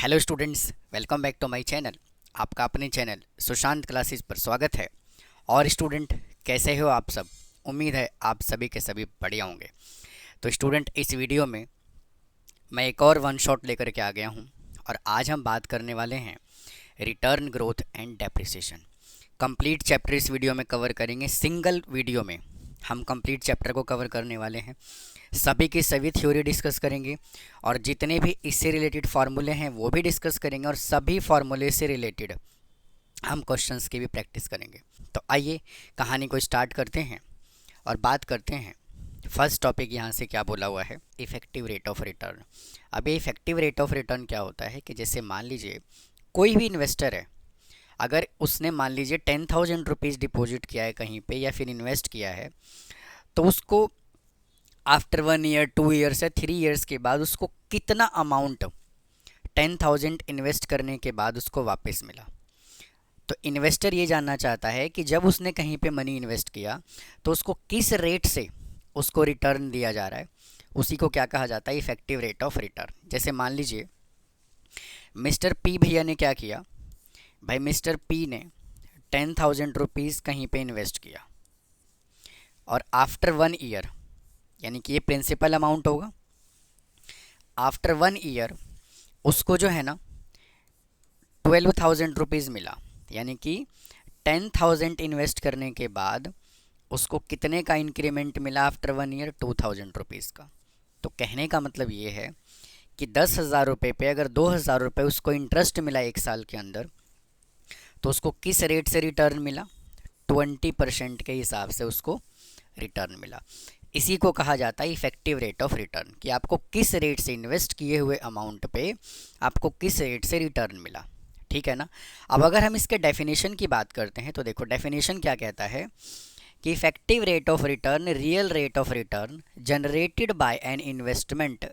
Hello students, welcome back to my channel. आपका अपने channel Sushant classes पर स्वागत है। और स्टूडेंट, कैसे हो आप सब? उम्मीद है आप सभी के सभी बढ़िया होंगे। तो स्टूडेंट, इस वीडियो में मैं एक और वन शॉट लेकर के आ गया हूं और आज हम बात करने वाले हैं return, growth and depreciation. Complete chapter इस वीडियो में कवर करेंगे। सिंगल वीडियो में हम कंप्लीट चैप्टर को कवर करने वाले हैं। सभी की सभी थ्योरी डिस्कस करेंगे और जितने भी इससे रिलेटेड फार्मूले हैं वो भी डिस्कस करेंगे और सभी फार्मूले से रिलेटेड हम क्वेश्चंस की भी प्रैक्टिस करेंगे। तो आइए कहानी को स्टार्ट करते हैं और बात करते हैं। फर्स्ट टॉपिक यहाँ से क्या बोला हुआ है, इफेक्टिव रेट ऑफ रिटर्न। अब ये इफेक्टिव रेट ऑफ रिटर्न क्या होता है कि जैसे मान लीजिए कोई भी इन्वेस्टर है, अगर उसने मान लीजिए 10,000 रुपीज़ डिपॉजिट किया है कहीं पे या फिर इन्वेस्ट किया है, तो उसको आफ्टर 1 ईयर, 2 ईयर्स या 3 ईयर्स के बाद उसको कितना अमाउंट 10,000 इन्वेस्ट करने के बाद उसको वापस मिला। तो इन्वेस्टर ये जानना चाहता है कि जब उसने कहीं पे मनी इन्वेस्ट किया तो उसको किस रेट से उसको रिटर्न दिया जा रहा है। उसी को क्या कहा जाता है, इफेक्टिव रेट ऑफ रिटर्न। जैसे मान लीजिए मिस्टर पी भैया ने क्या किया, भाई मिस्टर पी ने 10,000 रुपीज़ कहीं पे इन्वेस्ट किया और आफ्टर 1 ईयर, यानी कि ये प्रिंसिपल अमाउंट होगा, आफ्टर 1 ईयर उसको जो है ना 12,000 रुपीज़ मिला। यानी कि 10,000 इन्वेस्ट करने के बाद उसको कितने का इंक्रीमेंट मिला आफ्टर 1 ईयर, 2,000 रुपीज़ का। तो कहने का मतलब ये है कि 10,000 रुपये पे अगर 2,000 रुपये उसको इंटरेस्ट मिला 1 साल के अंदर, तो उसको किस रेट से रिटर्न मिला, 20% के हिसाब से उसको रिटर्न मिला। इसी को कहा जाता है इफेक्टिव रेट ऑफ रिटर्न, कि आपको किस रेट से इन्वेस्ट किए हुए अमाउंट पे आपको किस रेट से रिटर्न मिला। ठीक है ना। अब अगर हम इसके डेफिनेशन की बात करते हैं तो देखो डेफिनेशन क्या कहता है कि effective rate of return, real rate of return generated by an investment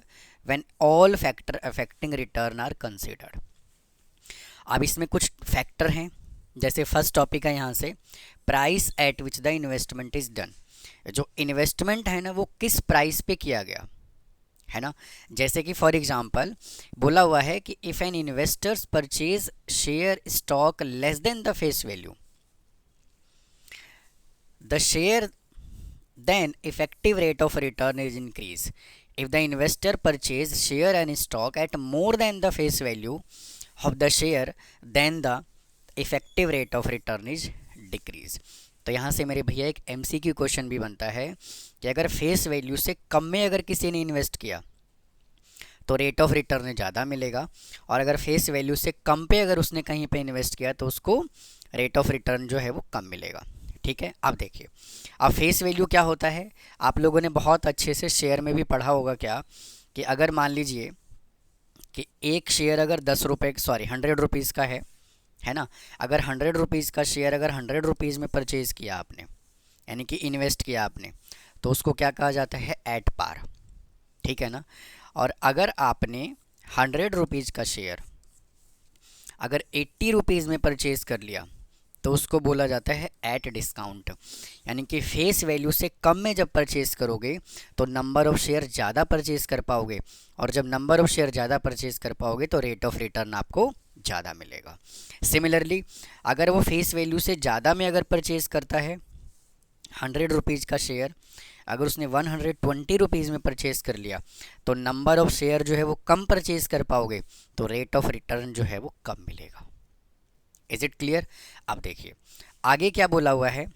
when all factor affecting return are considered. अब इसमें कुछ फैक्टर हैं। जैसे फर्स्ट टॉपिक है यहाँ से, price at which the investment is done. जो इन्वेस्टमेंट है ना वो किस प्राइस पे किया गया है ना। जैसे कि फॉर एग्जांपल बोला हुआ है कि if an investors purchase share stock less than the face value, the share then effective rate of return is increase. If the investor purchase share and stock at more than the face value of the share, then the effective rate of return is decrease. तो यहाँ से मेरे भैया एक MCQ question भी बनता है कि अगर फेस वैल्यू से कम में अगर किसी ने इन्वेस्ट किया तो रेट ऑफ रिटर्न ज़्यादा मिलेगा, और अगर फेस वैल्यू से कम पे अगर उसने कहीं पे इन्वेस्ट किया तो उसको रेट ऑफ रिटर्न जो है वो कम मिलेगा। ठीक है। अब देखिए, अब फेस वैल्यू क्या होता है, आप लोगों ने बहुत अच्छे से शेयर में भी पढ़ा होगा क्या, कि अगर मान लीजिए कि एक शेयर अगर 10 रुपये, सॉरी 100 रुपीज़ का है ना। अगर 100 रुपीज़ का शेयर अगर 100 रुपीज़ में परचेज़ किया आपने, यानी कि इन्वेस्ट किया आपने, तो उसको क्या कहा जाता है, एट पार। ठीक है ना। और अगर आपने 100 रुपीज़ का शेयर अगर 80 रुपीज़ में परचेज़ कर लिया तो उसको बोला जाता है एट डिस्काउंट। यानी कि फेस वैल्यू से कम में जब परचेज़ करोगे तो नंबर ऑफ़ शेयर ज़्यादा परचेज़ कर पाओगे, और जब नंबर ऑफ़ शेयर ज़्यादा परचेज़ कर पाओगे तो रेट ऑफ रिटर्न आपको ज़्यादा मिलेगा। सिमिलरली अगर वो फेस वैल्यू से ज़्यादा में अगर परचेज़ करता है 100 रुपीज़ का शेयर, अगर उसने 120 रुपीज़ में परचेज़ कर लिया तो नंबर ऑफ़ शेयर जो है वो कम परचेज़ कर पाओगे, तो रेट ऑफ रिटर्न जो है वो कम मिलेगा। Is it clear. अब देखिए आगे क्या बोला हुआ है,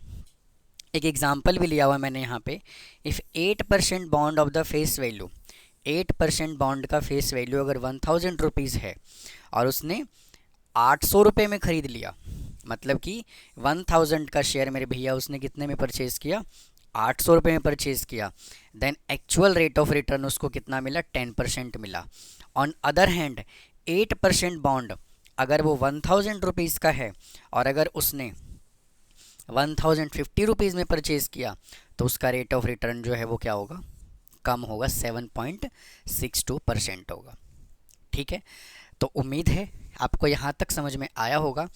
एक एग्जाम्पल भी लिया हुआ है मैंने यहाँ पे। If 8% bond of the face value, 8% bond का फेस वैल्यू अगर 1,000 रुपीज़ है और उसने 800 रुपये में ख़रीद लिया, मतलब कि 1,000 का शेयर मेरे भैया उसने कितने में परचेज़ किया, 800 रुपये में परचेज़ किया, then actual rate of return उसको कितना मिला, 10% मिला। ऑन अदर हैंड 8% बॉन्ड अगर वो 1,000 रुपीज़ का है और अगर उसने 1,050 रुपीज़ में परचेज़ किया तो उसका रेट ऑफ रिटर्न जो है वो क्या होगा, कम होगा, 7.62% होगा। ठीक है। तो उम्मीद है आपको यहाँ तक समझ में आया होगा।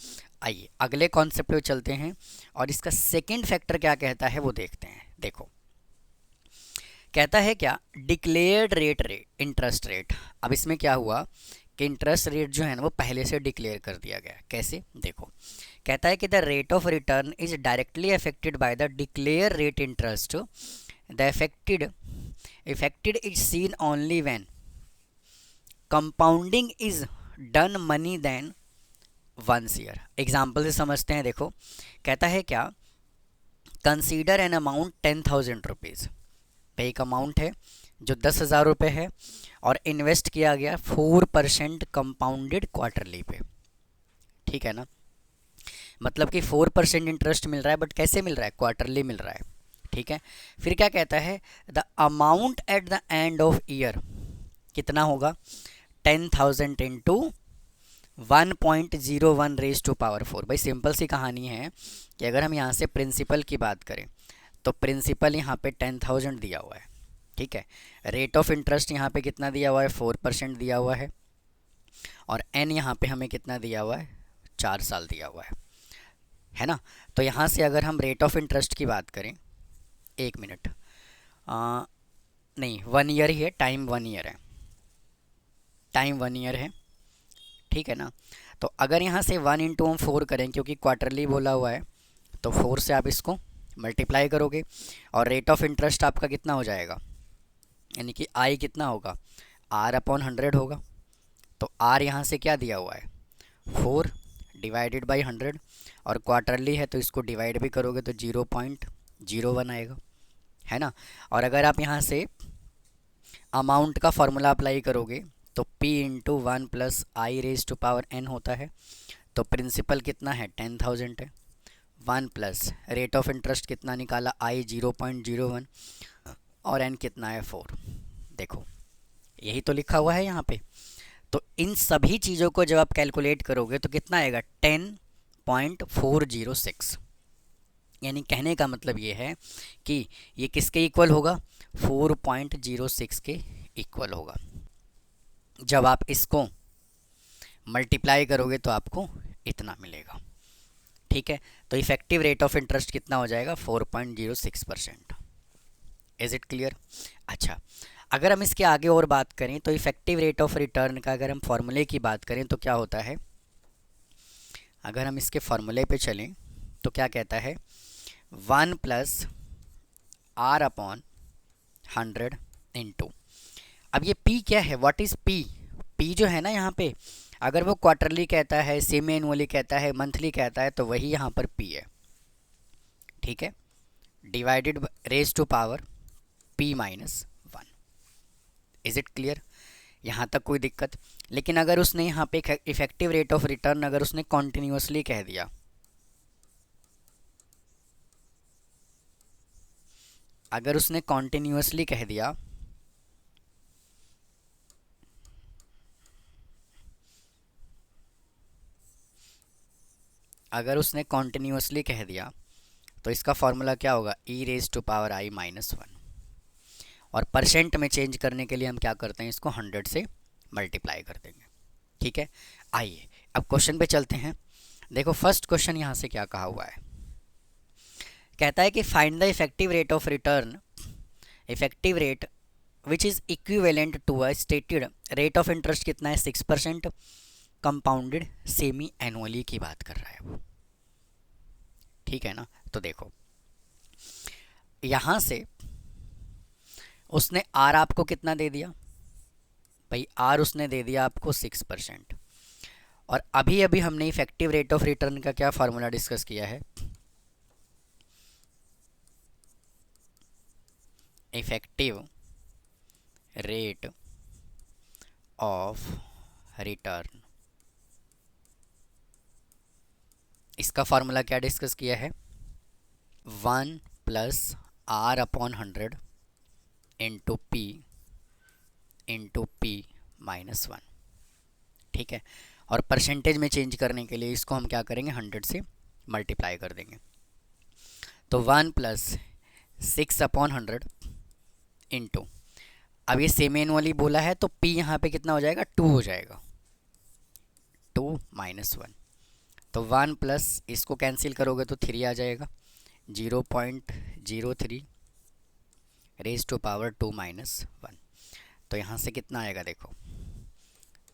आइए अगले कॉन्सेप्ट पे चलते हैं और इसका सेकंड फैक्टर क्या कहता है वो देखते हैं। देखो कहता है क्या, डिक्लेयर्ड रेट इंटरेस्ट रेट। अब इसमें क्या हुआ कि इंटरेस्ट रेट जो है ना वो पहले से डिक्लेयर कर दिया गया है। कैसे, देखो, कहता है कि the rate of return is directly affected by the declare rate interest, the affected is seen only when compounding is done money than once year। Example से समझते हैं। देखो, कहता है क्या, कंसीडर एन अमाउंट 10,000 रुपीज़। भाई एक अमाउंट है जो 10,000 रुपये है और इन्वेस्ट किया गया 4% कंपाउंडेड क्वार्टरली पे। ठीक है ना, मतलब कि 4% इंटरेस्ट मिल रहा है, बट कैसे मिल रहा है, क्वार्टरली मिल रहा है। ठीक है, फिर क्या कहता है, the amount at the end of year कितना होगा, 10,000 इंटू 1.01 रेज टू पावर 4। भाई सिंपल सी कहानी है कि अगर हम यहाँ से प्रिंसिपल की बात करें तो प्रिंसिपल यहाँ पे 10,000 दिया हुआ है। ठीक है, रेट ऑफ इंटरेस्ट यहाँ पे कितना दिया हुआ है, 4% दिया हुआ है, और एन यहाँ पे हमें कितना दिया हुआ है, 4 साल दिया हुआ है ना। तो यहाँ से अगर हम रेट ऑफ इंटरेस्ट की बात करें, 1 मिनट, नहीं 1 ईयर ही है, टाइम 1 ईयर है, टाइम 1 ईयर है। ठीक है ना, तो अगर यहाँ से 1 इंटू हम 4 करें, क्योंकि क्वार्टरली बोला हुआ है, तो 4 से आप इसको मल्टीप्लाई करोगे और रेट ऑफ इंटरेस्ट आपका कितना हो जाएगा, यानी कि आई कितना होगा, आर अपॉन 100 होगा। तो आर यहाँ से क्या दिया हुआ है, 4 डिवाइडेड बाई 100, और क्वार्टरली है तो इसको डिवाइड भी करोगे तो 0.01 आएगा, है ना। और अगर आप यहाँ से अमाउंट का फॉर्मूला अप्लाई करोगे तो P into 1 plus I raise to power n होता है। तो प्रिंसिपल कितना है, 10,000 है, 1 प्लस रेट ऑफ इंटरेस्ट कितना निकाला, आई 0.01, और n कितना है, 4। देखो यही तो लिखा हुआ है यहाँ पे। तो इन सभी चीज़ों को जब आप कैलकुलेट करोगे तो कितना आएगा, 10.406। यानी कहने का मतलब ये है कि ये किसके इक्वल होगा, 4.06 के इक्वल होगा। जब आप इसको मल्टीप्लाई करोगे तो आपको इतना मिलेगा। ठीक है, तो इफेक्टिव रेट ऑफ इंटरेस्ट कितना हो जाएगा, 4.06%। Is it clear. अच्छा, अगर हम इसके आगे और बात करें तो इफेक्टिव रेट ऑफ रिटर्न का अगर हम फॉर्मूले की बात करें तो क्या होता है, अगर हम इसके फॉर्मूले पे चलें तो क्या कहता है, 1 प्लस आर अपॉन 100 इंटू, अब ये P क्या है, व्हाट इज़ P। P जो है ना यहाँ पे, अगर वो क्वार्टरली कहता है, सेमी एनुअली कहता है, मंथली कहता है, तो वही यहाँ पर P है। ठीक है, divided raise to power P minus 1। Is it clear, यहाँ तक कोई दिक्कत। लेकिन अगर उसने यहाँ पे इफेक्टिव रेट ऑफ रिटर्न अगर उसने कॉन्टिन्यूसली कह दिया, अगर उसने कॉन्टिन्यूसली कह दिया, अगर उसने कॉन्टिन्यूसली कह दिया तो इसका फॉर्मूला क्या होगा, e raise to power i minus 1। और परसेंट में चेंज करने के लिए हम क्या करते हैं, इसको 100 से मल्टीप्लाई कर देंगे। ठीक है, आइए अब क्वेश्चन पे चलते हैं। देखो फर्स्ट क्वेश्चन यहाँ से क्या कहा हुआ है, कहता है कि find the effective rate of return, effective rate which is equivalent to a stated rate of interest कितना है, 6% कंपाउंडेड सेमी एनुअली की बात कर रहा है वो। ठीक है ना, तो देखो यहाँ से उसने आर आपको कितना दे दिया, भाई आर उसने दे दिया आपको 6%। और अभी अभी हमने इफेक्टिव रेट ऑफ रिटर्न का क्या फार्मूला डिस्कस किया है, इफेक्टिव रेट ऑफ रिटर्न, इसका फार्मूला क्या डिस्कस किया है, 1 plus R upon 100 into P minus 1। ठीक है, और परसेंटेज में चेंज करने के लिए इसको हम क्या करेंगे, 100 से मल्टीप्लाई कर देंगे। तो 1 प्लस 6 अपॉन 100 इंटू, अब ये सेम एनुअली बोला है तो P यहाँ पे कितना हो जाएगा, 2 हो जाएगा, 2 माइनस 1। तो 1 प्लस इसको कैंसिल करोगे तो 3 आ जाएगा, 0.03 रेज टू पावर 2 माइनस 1। तो यहाँ से कितना आएगा, देखो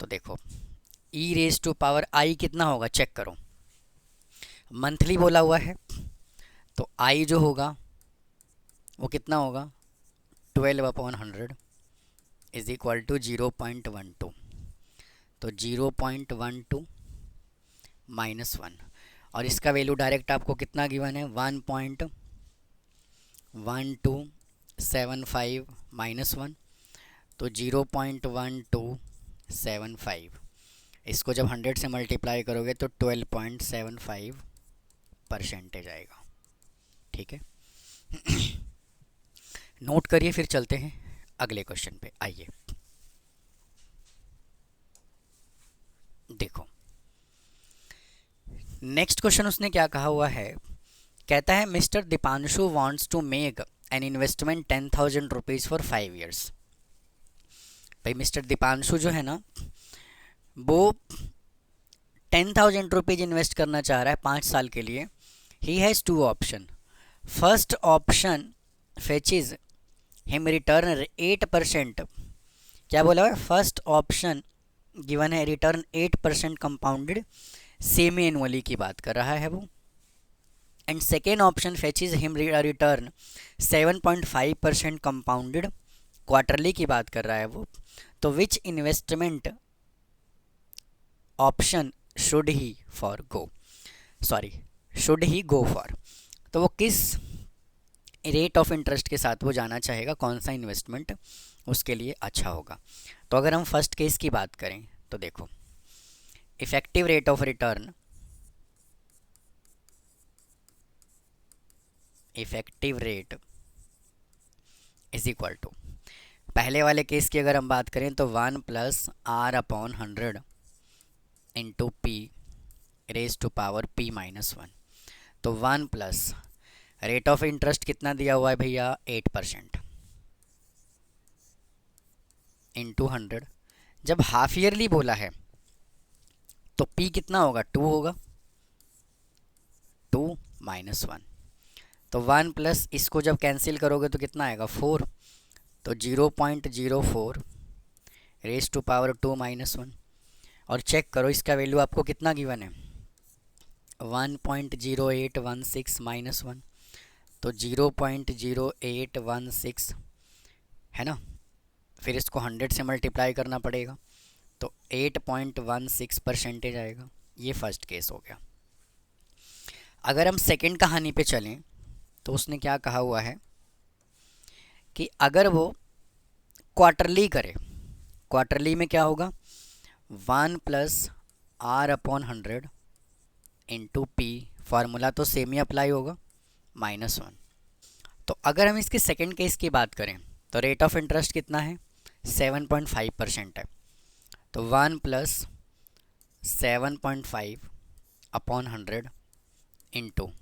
तो देखो ई रेज टू पावर आई कितना होगा चेक करो, मंथली बोला हुआ है तो आई जो होगा वो कितना होगा 12/100 इज इक्वल टू 0.12, तो 0.12 -1 और इसका वैल्यू डायरेक्ट आपको कितना गिवन है 1.1275 -1, तो 0.1275, इसको जब 100 से मल्टीप्लाई करोगे तो 12.75% आएगा। ठीक है नोट करिए, फिर चलते हैं अगले क्वेश्चन पे। आइए देखो नेक्स्ट क्वेश्चन उसने क्या कहा हुआ है, कहता है mister Deepanshu wants to make an investment 10,000 rupees for 5 years. भाई मिस्टर दीपांशु जो है ना वो 10,000 रुपीज़ इन्वेस्ट करना चाह रहा है 5 साल के लिए। He has 2 option, first option fetches him return 8%, क्या बोला हुआ है फर्स्ट ऑप्शन गिवन है रिटर्न 8% कंपाउंडेड सेमी एनुअली की बात कर रहा है वो, and second option fetches him return 7.5% compounded quarterly की बात कर रहा है वो। तो which investment option should he go for, तो वो किस रेट ऑफ इंटरेस्ट के साथ वो जाना चाहेगा, कौन सा इन्वेस्टमेंट उसके लिए अच्छा होगा। तो अगर हम फर्स्ट केस की बात करें तो देखो effective rate of return, effective rate is equal to, पहले वाले केस की अगर हम बात करें तो 1 + R/100 into P raise to power p -1, तो 1 प्लस रेट ऑफ इंटरेस्ट कितना दिया हुआ है भैया 8% इंटू 100, जब हाफ ईयरली बोला है तो p कितना होगा 2 होगा, 2 -1, तो 1 प्लस इसको जब कैंसिल करोगे तो कितना आएगा 4, तो 0.04 रेज टू पावर 2 -1, और चेक करो इसका वैल्यू आपको कितना गिवन है 1.0816 -1, तो 0.0816 है ना, फिर इसको 100 से मल्टीप्लाई करना पड़ेगा तो 8.16% आएगा। ये फर्स्ट केस हो गया। अगर हम सेकंड कहानी पे चलें तो उसने क्या कहा हुआ है कि अगर वो क्वार्टरली करे, क्वार्टरली में क्या होगा 1 + R/100 इंटू पी, फार्मूला तो सेम ही अप्लाई होगा -1। तो अगर हम इसके सेकंड केस की बात करें तो रेट ऑफ इंटरेस्ट कितना है 7.5% है, तो 1 + 7.5/100 इंटू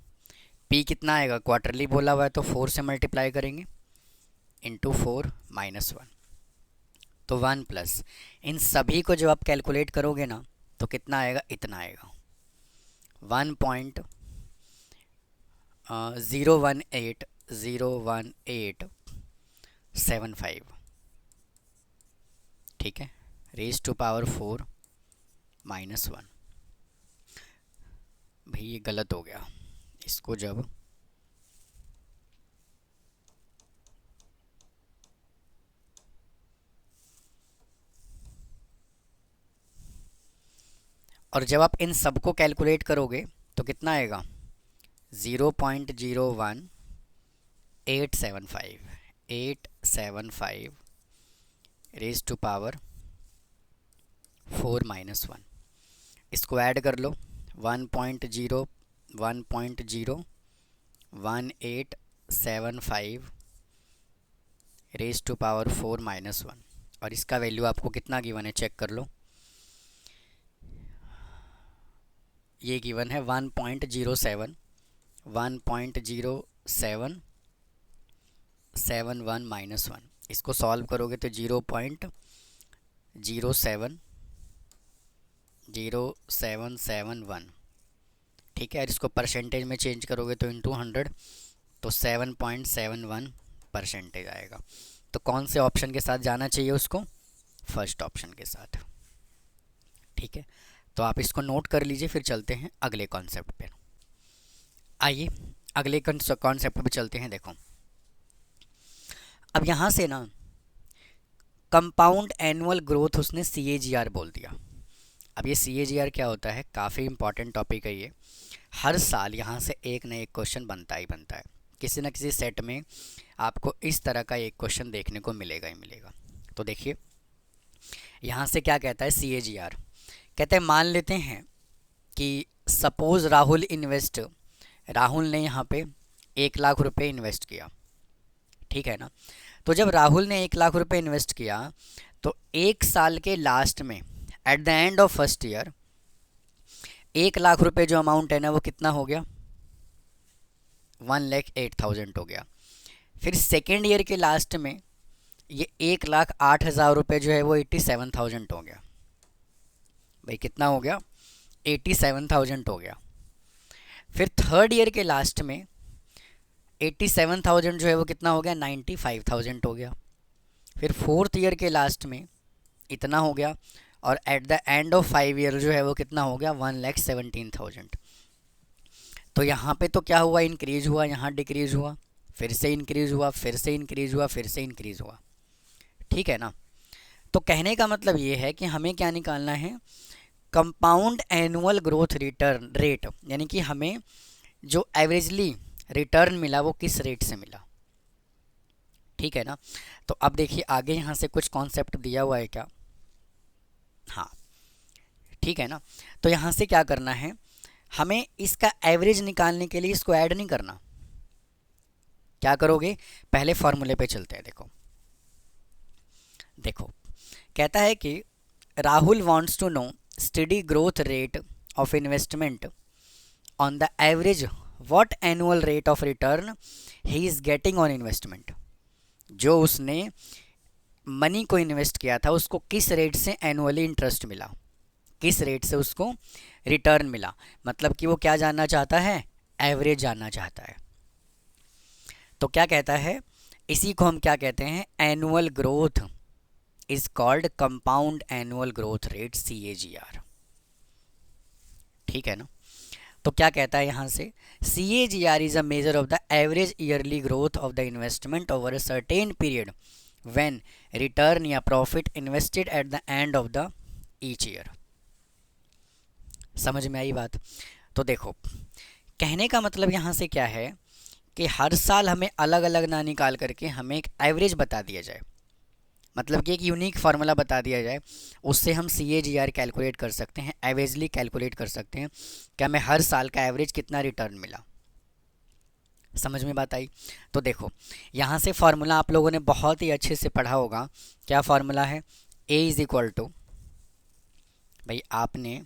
पी कितना आएगा, क्वार्टरली बोला हुआ है तो 4 से मल्टीप्लाई करेंगे इंटू 4 -1, तो 1 प्लस इन सभी को जब आप कैलकुलेट करोगे ना तो कितना आएगा, इतना आएगा 1.018 ठीक है, रेज टू पावर 4 -1। भाई ये गलत हो गया, इसको जब और जब आप इन सब को कैलकुलेट करोगे तो कितना आएगा 0.01875 रेज टू पावर 4 -1, इसको ऐड कर लो 1.01875 रेज टू पावर 4 -1, और इसका वैल्यू आपको कितना गिवन है चेक कर लो, ये गिवन है 1.07 1.0771 -1, इसको सॉल्व करोगे तो 0.0771 ठीक है, और इसको परसेंटेज में चेंज करोगे तो इंटू 100 तो 7.71% आएगा। तो कौन से ऑप्शन के साथ जाना चाहिए उसको, फर्स्ट ऑप्शन के साथ। ठीक है, तो आप इसको नोट कर लीजिए, फिर चलते हैं अगले कॉन्सेप्ट पे। आइए अगले कॉन्सेप्ट पे चलते हैं। देखो अब यहाँ से ना कंपाउंड एनुअल ग्रोथ उसने CAGR बोल दिया। अब ये CAGR क्या होता है, काफ़ी इंपॉर्टेंट टॉपिक है ये। हर साल यहाँ से एक न एक क्वेश्चन बनता ही बनता है, किसी न किसी सेट में आपको इस तरह का एक क्वेश्चन देखने को मिलेगा ही मिलेगा। तो देखिए यहाँ से क्या कहता है CAGR, कहते हैं मान लेते हैं कि सपोज राहुल ने यहाँ पे 1,00,000 रुपये इन्वेस्ट किया, ठीक है ना। तो जब राहुल ने 1,00,000 रुपये इन्वेस्ट किया तो एक साल के लास्ट में eight the end of first year 1,00,000 रुपये जो अमाउंट है ना वो कितना हो गया, 1,08,000 हो गया। फिर सेकेंड ईयर के लास्ट में ये 1,08,000 रुपये जो है वो 87,000 हो गया। भाई कितना हो गया, 87,000 हो गया। फिर थर्ड ईयर के लास्ट में 87,000 जो है वो कितना हो गया, 95,000 हो गया। फिर फोर्थ ईयर के लास्ट में इतना हो गया, और eight the end of 5 year जो है वो कितना हो गया, 1,17,000। तो यहाँ पे तो क्या हुआ, इंक्रीज हुआ, यहाँ डिक्रीज हुआ, फिर से इंक्रीज हुआ, फिर से इंक्रीज हुआ, फिर से इंक्रीज हुआ, ठीक है ना। तो कहने का मतलब ये है कि हमें क्या निकालना है, compound annual growth return rate, यानी कि हमें जो एवरेजली रिटर्न मिला वो किस रेट से मिला, ठीक है ना। तो अब देखिए आगे यहाँ से कुछ कॉन्सेप्ट दिया हुआ है क्या, हाँ ठीक है ना। तो यहाँ से क्या करना है, हमें इसका एवरेज निकालने के लिए इसको ऐड नहीं करना। क्या करोगे, पहले फॉर्मूले पे चलते हैं। देखो कहता है कि Rahul wants to know study growth rate of investment on the average what annual rate of return he is getting on investment. जो उसने मनी को इन्वेस्ट किया था उसको किस रेट से एनुअली इंटरेस्ट मिला, किस रेट से उसको रिटर्न मिला, मतलब कि वो क्या जानना चाहता है, एवरेज जानना चाहता है। तो क्या कहता है, इसी को हम क्या कहते हैं, annual growth is called compound annual growth rate CAGR, ठीक है ना। तो क्या कहता है यहाँ से, CAGR is a measure of the average yearly growth of the investment over a certain period when return या profit invested at the end of the each year. समझ में आई बात। तो देखो कहने का मतलब यहाँ से क्या है कि हर साल हमें अलग अलग ना निकाल करके हमें एक एवरेज बता दिया जाए, मतलब कि एक यूनिक फार्मूला बता दिया जाए, उससे हम CAGR कैलकुलेट कर सकते हैं, एवरेजली कैलकुलेट कर सकते हैं कि हमें हर साल का एवरेज कितना रिटर्न मिला। समझ में बात आई। तो देखो यहाँ से फार्मूला आप लोगों ने बहुत ही अच्छे से पढ़ा होगा। क्या फार्मूला है, A इज इक्वल टू, भाई आपने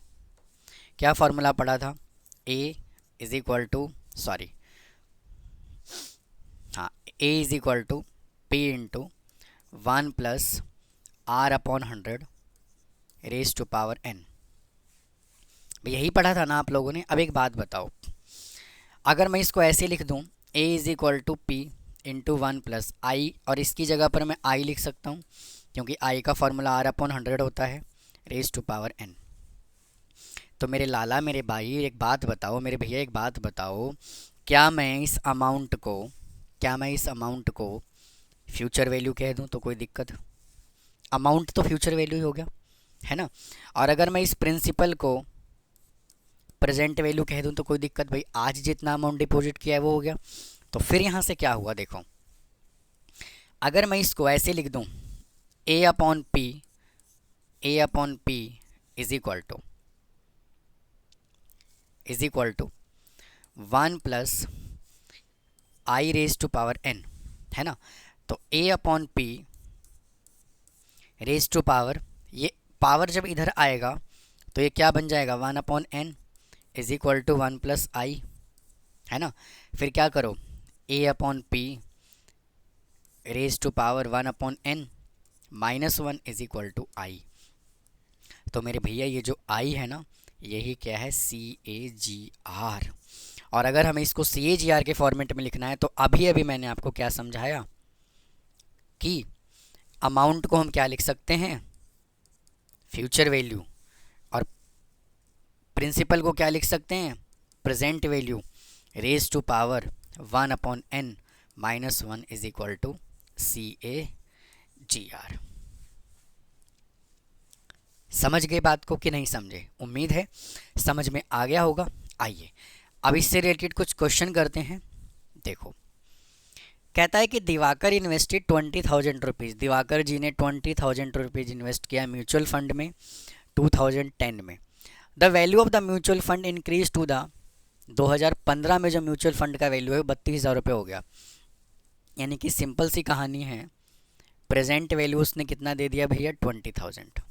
क्या फार्मूला पढ़ा था, A is equal to sorry हाँ A is equal to P into 1 plus R upon 100 raise to power N। यही पढ़ा था ना आप लोगों ने। अब एक बात बताओ, अगर मैं इसको ऐसे लिख दूं, A is equal to P into 1 plus I, और इसकी जगह पर मैं I लिख सकता हूँ क्योंकि I का फार्मूला R अपॉन 100 होता है, रेज टू पावर N। तो मेरे लाला, मेरे भाई एक बात बताओ, मेरे भैया एक बात बताओ, क्या मैं इस अमाउंट को फ्यूचर वैल्यू कह दूं तो कोई दिक्कत, अमाउंट तो फ्यूचर वैल्यू ही हो गया, है ना। और अगर मैं इस प्रिंसिपल को प्रेजेंट वैल्यू कह दूं तो कोई दिक्कत, भाई आज जितना अमाउंट डिपॉजिट किया है वो हो गया। तो फिर यहाँ से क्या हुआ, देखो अगर मैं इसको ऐसे लिख दूं, A upon P is equal to 1 plus I raise to power N, है ना। तो A upon P raise to power, ये पावर जब इधर आएगा तो ये क्या बन जाएगा, 1 upon N is equal to 1 plus I, है ना। फिर क्या करो, A upon P raise to power 1 upon N minus 1 is equal to I। तो मेरे भैया ये जो I है ना, यही क्या है, CAGR। और अगर हमें इसको CAGR के फॉर्मेट में लिखना है तो अभी मैंने आपको क्या समझाया कि अमाउंट को हम क्या लिख सकते हैं, फ्यूचर वैल्यू, और प्रिंसिपल को क्या लिख सकते हैं, present value raise to power 1/n -1 is equal to CAGR। समझ गए बात को कि नहीं समझे? उम्मीद है समझ में आ गया होगा। आइए अब इससे रिलेटेड कुछ क्वेश्चन करते हैं। देखो, कहता है कि दिवाकर इन्वेस्टेड 20,000 रुपीज़, दिवाकर जी ने 20,000 रुपीज़ इन्वेस्ट किया म्यूचुअल फंड में 2010 में। The value of the mutual fund increase to the 2015 में जो म्यूचुअल फंड का वैल्यू है 32,000 रुपये हो गया। यानी कि सिंपल सी कहानी है, प्रेजेंट वैल्यू उसने कितना दे दिया भैया, 20,000।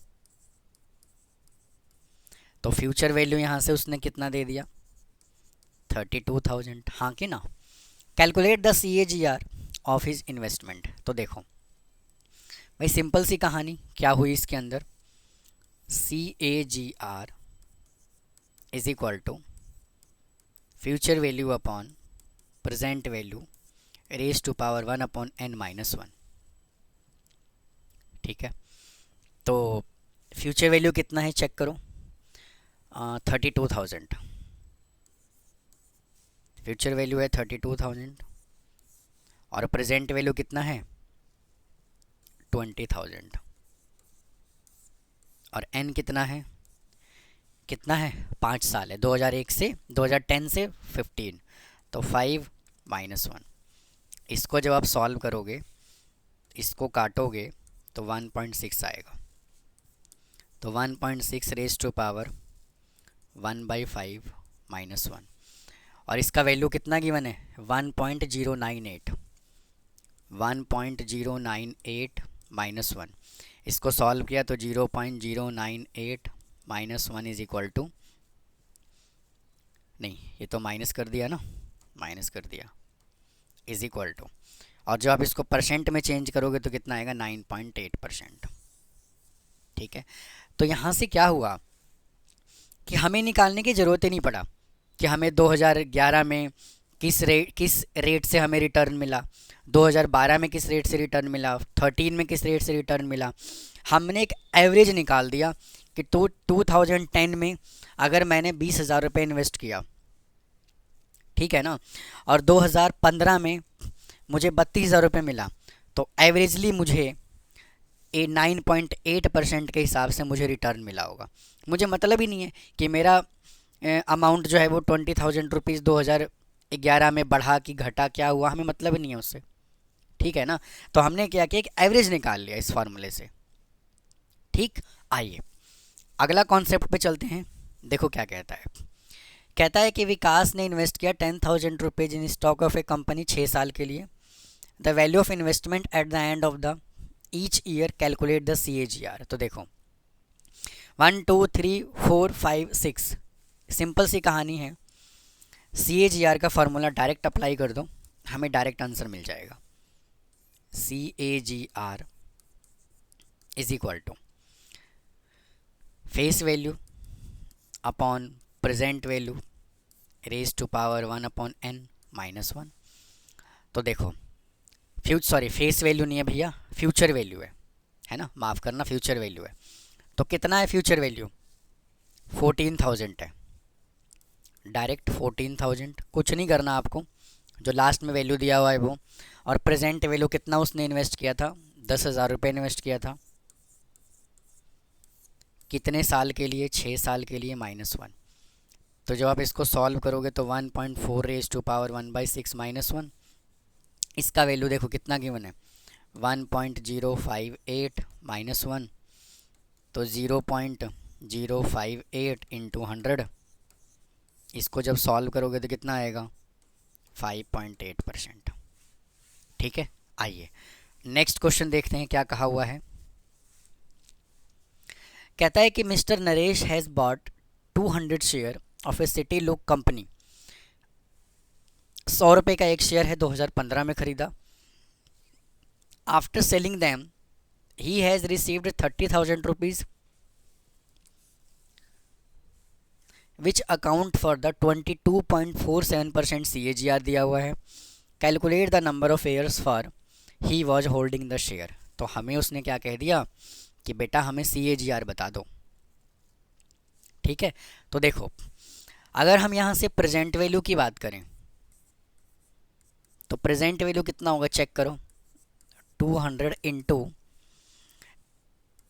तो फ्यूचर वैल्यू यहाँ से उसने कितना दे दिया, 32,000। हाँ कि ना? Calculate the CAGR of his investment. तो देखो भाई, सिंपल सी कहानी क्या हुई इसके अंदर, CAGR is equal to future value upon present value raise to power 1/n -1। ठीक है, तो फ्यूचर वैल्यू कितना है चेक करो, 32,000। फ्यूचर वैल्यू है 32,000 और प्रेजेंट वैल्यू कितना है, 20,000। और n कितना है, 5 साल है, 2001 से 2010 से 15, तो 5 -1। इसको जब आप सॉल्व करोगे, इसको काटोगे तो 1.6 आएगा। तो 1.6 रेज टू पावर 1/5 -1। और इसका वैल्यू कितना गिवन है, 1.098, 1.098 -1। इसको सॉल्व किया तो 0.098 -1 इज इक्वल टू, नहीं ये तो माइनस कर दिया ना, माइनस कर दिया, इज इक्वल टू, और जब आप इसको परसेंट में चेंज करोगे तो कितना आएगा, 9.8%। ठीक है, तो यहाँ से क्या हुआ कि हमें निकालने की ज़रूरत ही नहीं पड़ा कि हमें 2011 में किस रेट से हमें रिटर्न मिला, 2012 में किस रेट से रिटर्न मिला, 13 में किस रेट से रिटर्न मिला। हमने एक एवरेज निकाल दिया कि 2010 में अगर मैंने 20,000 रुपये इन्वेस्ट किया, ठीक है ना, और 2015 में मुझे 32,000 रुपये मिला, तो एवरेजली मुझे 9.8% के हिसाब से मुझे रिटर्न मिला होगा। मुझे मतलब ही नहीं है कि मेरा अमाउंट जो है वो 20,000 रुपीज़ 2011 में बढ़ा कि घटा, क्या हुआ, हमें मतलब ही नहीं है उससे। ठीक है ना, तो हमने क्या किया, एक एवरेज निकाल लिया इस फार्मूले से। ठीक, आइए अगला कॉन्सेप्ट पे चलते हैं। देखो क्या कहता है, कहता है कि विकास ने इन्वेस्ट किया 10,000 rupees in stock of A company 6 साल के लिए। The value of investment at the end of the each year calculate the CAGR। तो देखो 1 2 3 4 5 6, सिंपल सी कहानी है, CAGR का फार्मूला डायरेक्ट अप्लाई कर दो, हमें डायरेक्ट आंसर मिल जाएगा। CAGR is equal to face value upon present value raise to power 1/n -1। तो देखो फेस वैल्यू नहीं है भैया, फ्यूचर वैल्यू है ना, माफ़ करना, फ्यूचर वैल्यू है। तो कितना है फ्यूचर वैल्यू, 14,000 है, डायरेक्ट 14,000, कुछ नहीं करना आपको, जो लास्ट में वैल्यू दिया हुआ है वो। और प्रेजेंट वैल्यू कितना उसने इन्वेस्ट किया था, 10,000 रुपये इन्वेस्ट किया था, कितने साल के लिए, 6 साल के लिए, -1। तो जब आप इसको सॉल्व करोगे तो 1.4 रेज टू पावर 1/6 -1, इसका वैल्यू देखो कितना गिवन है, 1.058 -1, तो 0.058 इंटू 100, इसको जब सॉल्व करोगे तो कितना आएगा, 5.8%। ठीक है, आइए नेक्स्ट क्वेश्चन देखते हैं क्या कहा हुआ है। कहता है कि mister Naresh has bot 200 share of A city look company. 100 रुपये का एक शेयर है, 2015 में खरीदा। After selling them he has received 30,000 rupees which account for the 22.47% CAGR दिया हुआ है। Calculate the number of years for he was holding the share. तो हमें उसने क्या कह दिया कि बेटा हमें CAGR बता दो। ठीक है, तो देखो अगर हम यहाँ से प्रेजेंट वैल्यू की बात करें तो प्रेजेंट वैल्यू कितना होगा चेक करो, 200 इंटू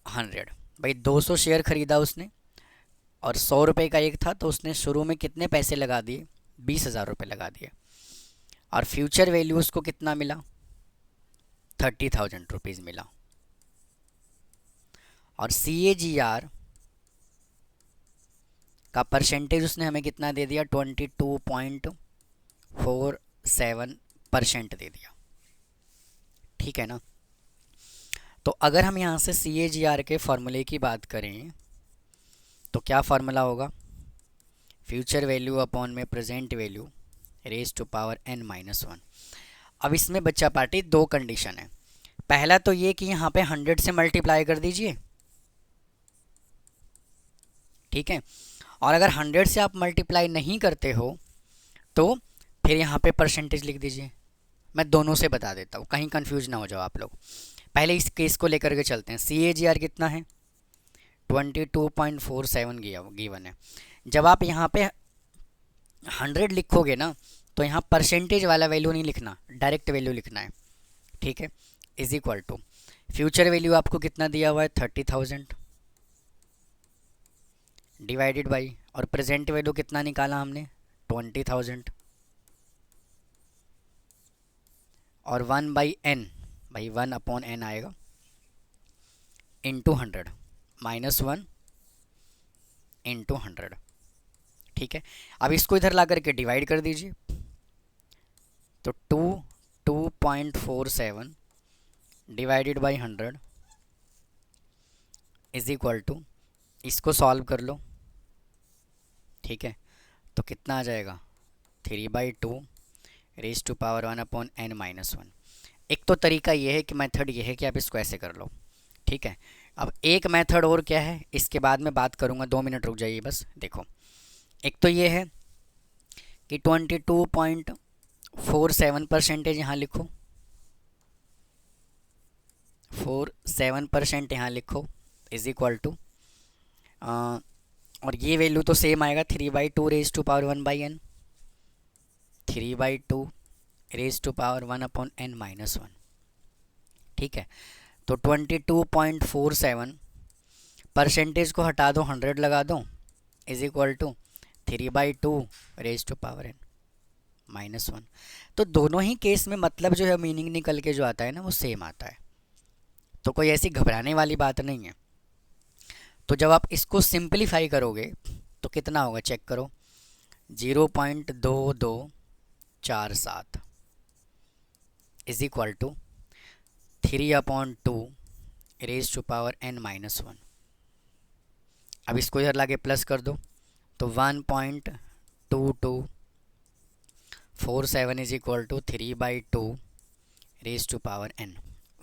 100। भाई 200 शेयर खरीदा उसने और 100 रुपये का एक था, तो उसने शुरू में कितने पैसे लगा दिए, 20,000 रुपये लगा दिए। और फ्यूचर वैल्यू उसको कितना मिला, 30,000 रुपीज़ मिला। और CAGR का परसेंटेज उसने हमें कितना दे दिया, 22.47% दे दिया। ठीक है ना। तो अगर हम यहाँ से CAGR के फॉर्मूले की बात करें तो क्या फार्मूला होगा, फ्यूचर वैल्यू अपॉन में present value raise to power n-1। अब इसमें बच्चा पार्टी दो कंडीशन है। पहला तो ये कि यहाँ पे 100 से मल्टीप्लाई कर दीजिए, ठीक है। और अगर 100 से आप मल्टीप्लाई नहीं करते हो तो फिर यहाँ पे परसेंटेज लिख दीजिए। मैं दोनों से बता देता हूँ, कहीं कंफ्यूज ना हो जाओ आप लोग। पहले इस केस को लेकर के चलते हैं। CAGR कितना है, 22.47 गिवन है। जब आप यहाँ पे 100 लिखोगे ना तो यहाँ परसेंटेज वाला वैल्यू नहीं लिखना, डायरेक्ट वैल्यू लिखना है, ठीक है। Is equal to future value आपको कितना दिया हुआ है, 30,000 डिवाइडेड बाई, और प्रेजेंट वैल्यू कितना निकाला हमने, 20,000, और 1/n, भाई 1/n आएगा, इंटू 100 -1 इंटू 100। ठीक है, अब इसको इधर ला करके डिवाइड कर दीजिए, तो 2.47 divided by 100 is equal to, इसको सॉल्व कर लो, ठीक है। तो कितना आ जाएगा, 3/2 रेज टू पावर 1/n-1। एक तो तरीका ये है कि मेथड ये है कि आप इसको ऐसे कर लो, ठीक है। अब एक मेथड और क्या है, इसके बाद में बात करूँगा, 2 मिनट रुक जाइए बस। देखो एक तो ये है कि 22.47% यहाँ लिखो, 47% यहाँ लिखो, इज इक्वल टू, और ये वैल्यू तो सेम आएगा, 3/2 raise to power 1/n, 3/2 raise to power 1/n-1। ठीक है, तो 22.47 परसेंटेज को हटा दो, 100 लगा दो, is equal to 3/2 raise to power n-1। तो दोनों ही केस में मतलब जो है मीनिंग निकल के जो आता है ना वो सेम आता है, तो कोई ऐसी घबराने वाली बात नहीं है। तो जब आप इसको सिंपलीफाई करोगे तो कितना होगा चेक करो, 0.2247 is equal to 3/2 raise to power n-1। अब इसको इधर लाके प्लस कर दो, तो 1.2247 is equal to 3/2 raise to power n।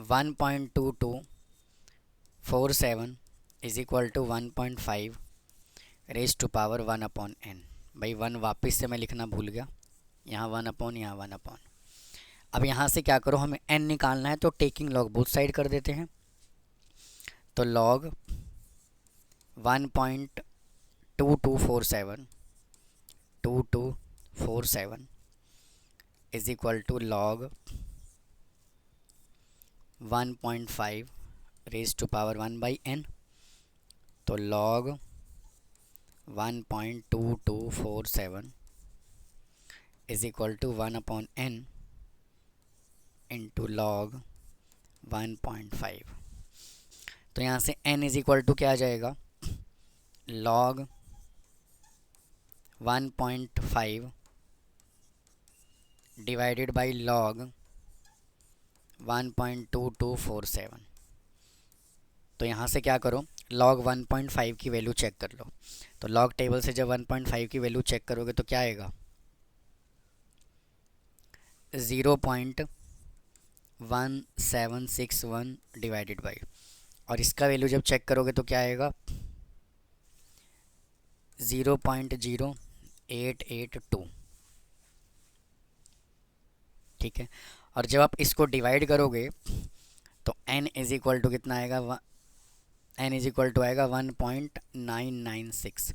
1.2247 is equal to 1.5 raise to power 1/n। भाई 1 वापस से मैं लिखना भूल गया, यहाँ 1/, यहाँ 1/। अब यहाँ से क्या करो, हमें n निकालना है, तो टेकिंग लॉग बोथ साइड कर देते हैं। तो log 1.2247 is equal to log 1.5 raise to power 1/n। तो log 1.2247 is equal to 1/n into log 1.5। तो यहाँ से n इज इक्वल टू क्या आ जाएगा, लॉग 1.5 डिवाइडेड बाई लॉग 1.2247। तो यहाँ से क्या करो, लॉग 1.5 की वैल्यू चेक कर लो। तो लॉग टेबल से जब 1.5 की वैल्यू चेक करोगे तो क्या आएगा, 0.1761 डिवाइडेड बाई, और इसका वैल्यू जब चेक करोगे तो क्या आएगा, 0.0882। ठीक है, और जब आप इसको डिवाइड करोगे तो n इज इक्वल टू कितना आएगा, n इज इक्वल टू आएगा 1.996,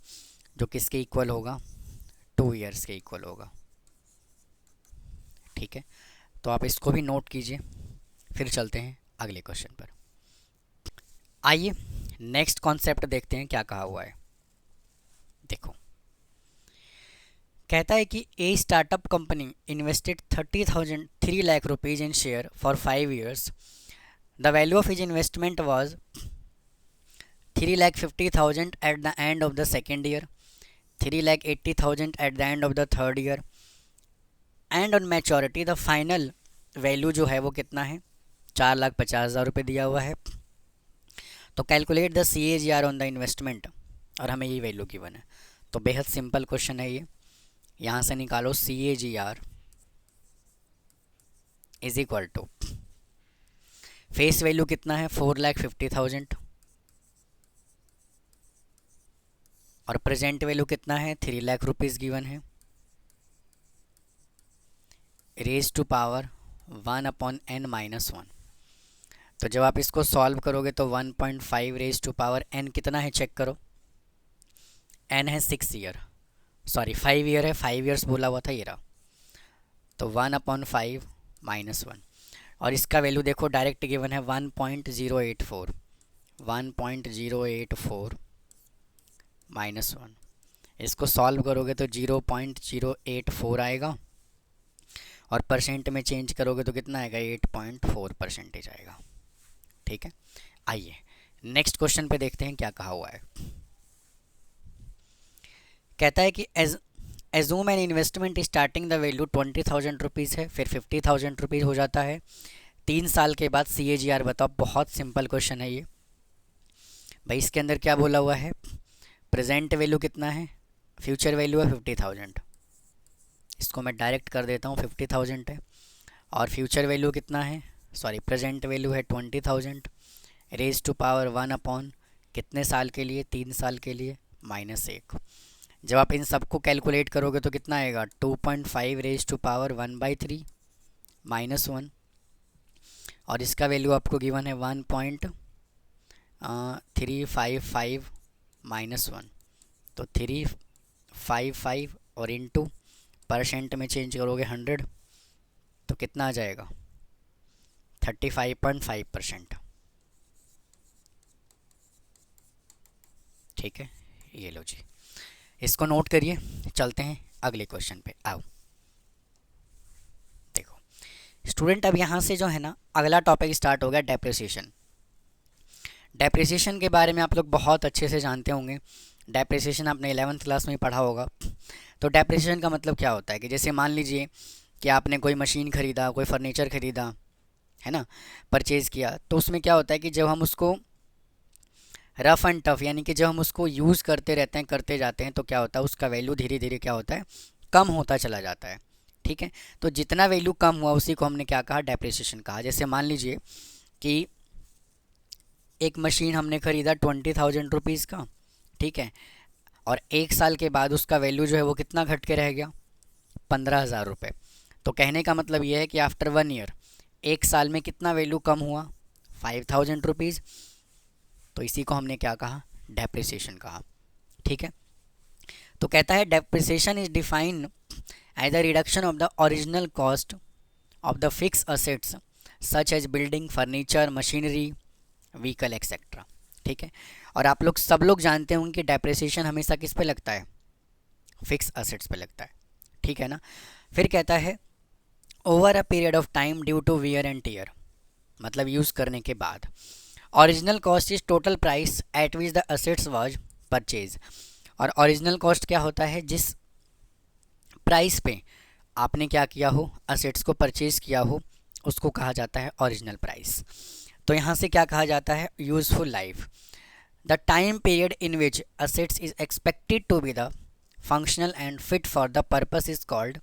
जो किसके इक्वल होगा, 2 ईयर्स के इक्वल होगा। ठीक है, तो आप इसको भी नोट कीजिए। फिर चलते हैं अगले क्वेश्चन पर। आइए नेक्स्ट कॉन्सेप्ट देखते हैं क्या कहा हुआ है। देखो, कहता है कि a startup company invested 3 lakh rupees in share for 5 years. The value of his investment was 3,50,000 eight the end of the second year, 3,80,000 eight the end of the third year, and on maturity the final value जो है वो कितना है, 4,50,000 रुपये दिया हुआ है। तो calculate the CAGR on the investment, और हमें ये वैल्यू गिवन है। तो बेहद सिंपल क्वेश्चन है ये। यहाँ से निकालो CAGR is equal to, face value कितना है 4,50,000 और प्रेजेंट वैल्यू कितना है 3 लाख रुपीज़ गिवन है, रेज टू पावर 1/n-1। तो जब आप इसको सॉल्व करोगे तो 1.5 रेज टू पावर n कितना है चेक करो, n है 6 ईयर, सॉरी 5 ईयर है, 5 ईयर्स बोला हुआ था ये रहा। तो 1/5 -1, और इसका वैल्यू देखो डायरेक्ट गिवन है 1.084, 1.084 -1। इसको सॉल्व करोगे तो 0.084 आएगा, और परसेंट में चेंज करोगे तो कितना आएगा 8.4% आएगा। ठीक है, आइए नेक्स्ट क्वेश्चन पे देखते हैं क्या कहा हुआ है। कहता है कि assume an investment starting the value 20,000 rupees है, फिर 50,000 रुपीज़ हो जाता है। 3 साल के बाद CAGR बताओ। बहुत सिंपल क्वेश्चन है ये भाई। इसके अंदर क्या बोला हुआ है, प्रेजेंट वैल्यू कितना है, फ्यूचर वैल्यू है 50,000, इसको मैं डायरेक्ट कर देता हूँ 50,000 है, और फ्यूचर वैल्यू कितना है, सॉरी प्रेजेंट वैल्यू है 20,000, रेज टू पावर 1 कितने साल के लिए, 3 साल के लिए, -1। जब आप इन सबको कैलकुलेट करोगे तो कितना आएगा 2.5 रेज टू पावर 1/3 -1, और इसका वैल्यू आपको गिवन है 1.355 -1। तो 355 और इंटू परसेंट में चेंज करोगे 100 तो कितना आ जाएगा 35.5%। ठीक है, ये लो जी, इसको नोट करिए। चलते हैं अगले क्वेश्चन पे। आओ देखो स्टूडेंट, अब यहाँ से जो है ना अगला टॉपिक स्टार्ट हो गया, डेप्रिसिएशन। डेप्रिसिएशन के बारे में आप लोग बहुत अच्छे से जानते होंगे। डेप्रिसिएशन आपने 11th क्लास में ही पढ़ा होगा। तो डेप्रिसिएशन का मतलब क्या होता है कि जैसे मान लीजिए कि आपने कोई मशीन ख़रीदा, कोई फर्नीचर ख़रीदा, है ना, परचेज़ किया, तो उसमें क्या होता है कि जब हम उसको रफ़ एंड टफ़ यानी कि जब हम उसको यूज़ करते रहते हैं, करते जाते हैं, तो क्या होता है उसका वैल्यू धीरे धीरे क्या होता है कम होता चला जाता है। ठीक है, तो जितना वैल्यू कम हुआ उसी को हमने क्या कहा, डेप्रिसिएशन कहा। जैसे मान लीजिए कि एक मशीन हमने ख़रीदा 20,000 रुपीज़ का, ठीक है, और 1 साल के बाद उसका वैल्यू जो है वो कितना घट के रह गया 15,000 रुपये। तो कहने का मतलब ये है कि आफ्टर 1 ईयर, 1 साल में कितना वैल्यू कम हुआ 5,000 रुपीज़। तो इसी को हमने क्या कहा, डेप्रिसिएशन कहा। ठीक है, तो कहता है depreciation is defined as the reduction of the original cost of the fix assets such as building, furniture, machinery, vehicle etcetera. ठीक है, और आप लोग सब लोग जानते होंगे कि डेप्रिसिएशन हमेशा किस पे लगता है, फिक्स असेट्स पे लगता है। ठीक है ना। फिर कहता है over a period of time due to wear and tear, मतलब यूज़ करने के बाद। Original cost is total price at which the assets was purchase, और ओरिजिनल कॉस्ट क्या होता है, जिस प्राइस पे आपने क्या किया हो, असेट्स को परचेज किया हो, उसको कहा जाता है ओरिजिनल प्राइस। तो यहाँ से क्या कहा जाता है, useful life, the time period in which assets is expected to be the functional and fit for the purpose is called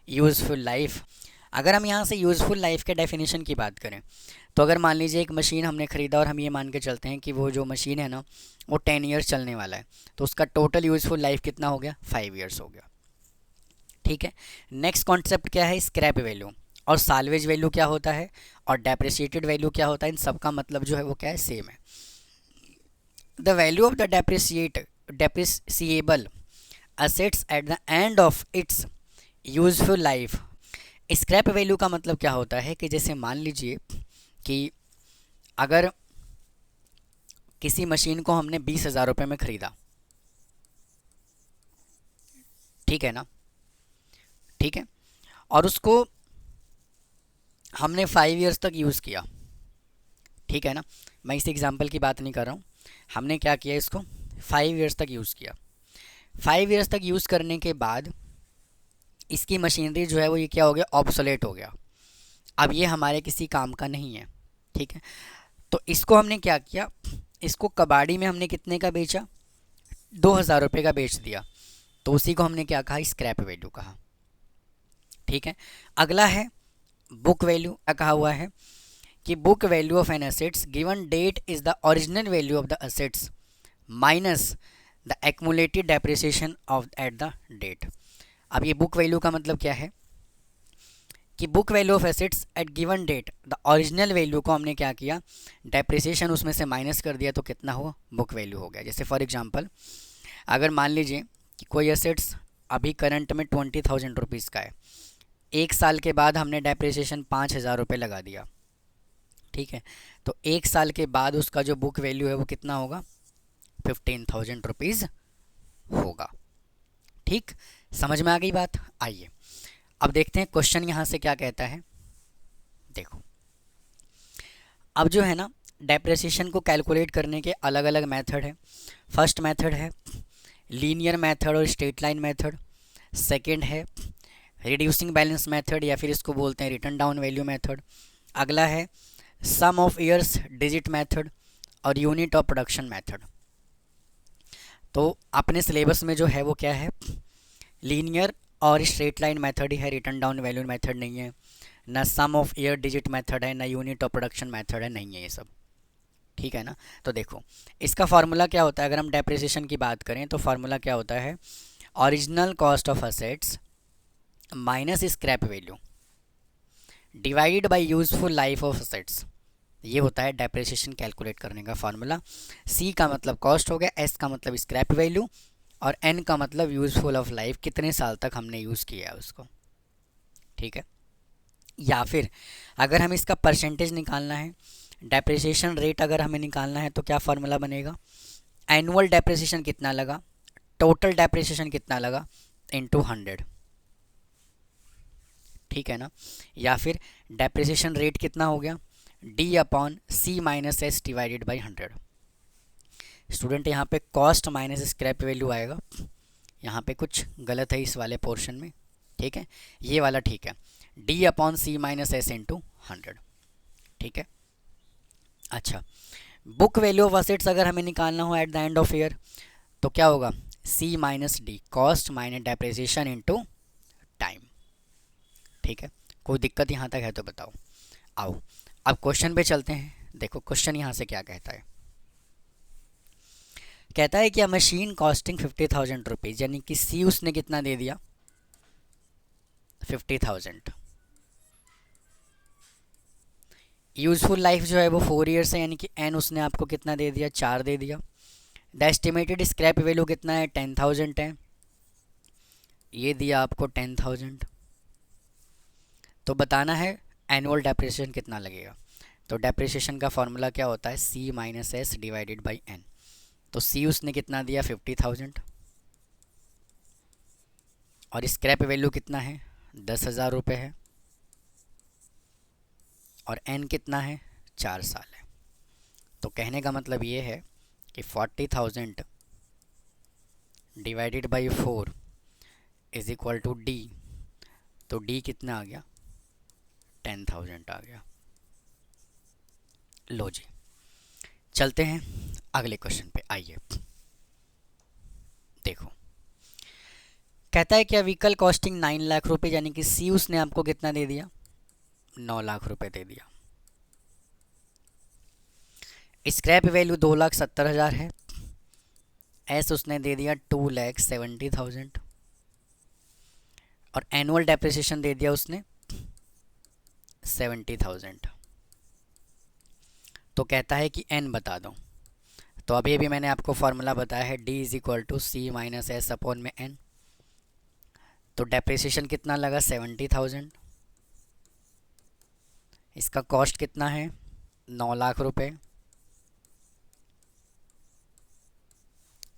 useful life. अगर हम यहाँ से यूज़फुल लाइफ के डेफिनेशन की बात करें तो अगर मान लीजिए एक मशीन हमने ख़रीदा और हम ये मान के चलते हैं कि वो जो मशीन है ना वो 10 ईयर्स चलने वाला है, तो उसका टोटल यूज़फुल लाइफ कितना हो गया 5 ईयर्स हो गया। ठीक है, नेक्स्ट कॉन्सेप्ट क्या है, स्क्रैप वैल्यू, और साल्वेज वैल्यू क्या होता है, और डेप्रिसिएटेड वैल्यू क्या होता है। इन सब का मतलब जो है वो क्या है, सेम है। The value of the depreciable assets eight the end of its useful life. Scrap value का मतलब क्या होता है कि जैसे मान लीजिए कि अगर किसी मशीन को हमने 20,000 रुपये में ख़रीदा, ठीक है ना, ठीक है, और उसको हमने 5 ईयर्स तक यूज़ किया, ठीक है ना, मैं इस एग्जांपल की बात नहीं कर रहा हूँ, हमने क्या किया, इसको 5 ईयर्स तक यूज़ किया। 5 ईयर्स तक यूज़ करने के बाद इसकी मशीनरी जो है वो ये क्या हो गया, ऑब्सोलेट हो गया, अब ये हमारे किसी काम का नहीं है, ठीक है। तो इसको हमने क्या किया, इसको कबाड़ी में हमने कितने का बेचा, 2,000 रुपये का बेच दिया, तो उसी को हमने क्या कहा, स्क्रैप वैल्यू कहा, ठीक है। अगला है बुक वैल्यू। क्या कहा हुआ है कि book value of an assets given date is the original value of the assets minus the accumulated depreciation of at the date. अब ये बुक वैल्यू का मतलब क्या है कि book value of assets at given date, the original value को हमने क्या किया, डेप्रिसिएशन उसमें से माइनस कर दिया, तो कितना हुआ, बुक वैल्यू हो गया। जैसे फॉर एग्जांपल अगर मान लीजिए कि कोई एसेट्स अभी करंट में 20,000 रुपीज़ का है, 1 साल के बाद हमने डेप्रिसिएशन 5,000 रुपये लगा दिया, ठीक है, तो 1 साल के बाद उसका जो बुक वैल्यू है वो कितना होगा, 15,000 रुपीज़ होगा। ठीक, समझ में आ गई बात। आइए अब देखते हैं क्वेश्चन यहाँ से क्या कहता है। देखो अब जो है ना, डेप्रिसिएशन को कैलकुलेट करने के अलग अलग मेथड है। फर्स्ट मेथड है लीनियर मेथड और स्ट्रेट लाइन मेथड, सेकंड है रिड्यूसिंग बैलेंस मेथड या फिर इसको बोलते हैं रिटर्न डाउन वैल्यू मेथड, अगला है सम ऑफ ईयर्स डिजिट मेथड और यूनिट ऑफ प्रोडक्शन मेथड। तो अपने सिलेबस में जो है वो क्या है, लीनियर और स्ट्रेट लाइन मेथड ही है, रिटर्न डाउन वैल्यू मेथड नहीं है, ना सम ऑफ ईयर डिजिट मेथड है, ना यूनिट ऑफ प्रोडक्शन मेथड है, नहीं है ये सब, ठीक है ना। तो देखो इसका फार्मूला क्या होता है, अगर हम डेप्रिसिएशन की बात करें तो फार्मूला क्या होता है, original cost of assets minus scrap value divided by useful life of assets, ये होता है डेप्रिसिएशन कैलकुलेट करने का फार्मूला। सी का मतलब कॉस्ट हो गया, एस का मतलब स्क्रैप वैल्यू और एन का मतलब यूजफुल ऑफ लाइफ, कितने साल तक हमने यूज़ किया है उसको, ठीक है। या फिर अगर हम इसका परसेंटेज निकालना है, डेप्रिसिएशन रेट अगर हमें निकालना है, तो क्या फार्मूला बनेगा, एनुअल डेप्रिसिएशन कितना लगा, टोटल डेप्रिसिएशन कितना लगा इनटू 100, ठीक है ना। या फिर डेप्रिसिएशन रेट कितना हो गया, D upon C minus S divided by 100। Student यहाँ पे कॉस्ट माइनस स्क्रैप वैल्यू आएगा, यहाँ पे कुछ गलत है इस वाले पोर्शन में, ठीक है, ये वाला ठीक है, D upon C minus S into 100, ठीक है। अच्छा, बुक वैल्यू ऑफ असेट्स अगर हमें निकालना हो at the end of year, तो क्या होगा, C minus D, cost minus depreciation into time, ठीक है। कोई दिक्कत यहाँ तक है तो बताओ। आओ अब क्वेश्चन पे चलते हैं। देखो क्वेश्चन यहाँ से क्या कहता है, कहता है कि अ मशीन कॉस्टिंग 50,000 रुपीज़, यानी कि सी उसने कितना दे दिया, 50,000। यूजफुल लाइफ जो है वो 4 ईयर्स है, यानी कि एन उसने आपको कितना दे दिया, 4 दे दिया। द एस्टिमेटेड स्क्रैप वैल्यू कितना है, 10,000 है, ये दिया आपको 10,000। तो बताना है एनुअल डेप्रिसिएशन कितना लगेगा। तो डेप्रिसिएशन का फॉर्मूला क्या होता है, C minus S divided by N. तो सी उसने कितना दिया, 50,000, और स्क्रैप वैल्यू कितना है, 10,000 रुपये है, और एन कितना है, 4 साल है। तो कहने का मतलब ये है कि 40,000 divided by 4 is equal to D. तो डी कितना आ गया, 10,000 आ गया। लो जी, चलते हैं अगले क्वेश्चन पे। आइए देखो, कहता है क्या व्हीकल कॉस्टिंग 9 लाख रुपए, यानी कि सी उसने आपको कितना दे दिया, 9 लाख रुपए दे दिया। स्क्रैप वैल्यू 2,70,000 है, एस उसने दे दिया 2,70,000, और एनुअल डेप्रिसिएशन दे दिया उसने 70,000। तो कहता है कि एन बता दो। तो अभी अभी मैंने आपको फॉर्मूला बताया है D is equal to C minus S upon में एन। तो डेप्रिसिएशन कितना लगा 70,000। इसका कॉस्ट कितना है 9 लाख रुपए।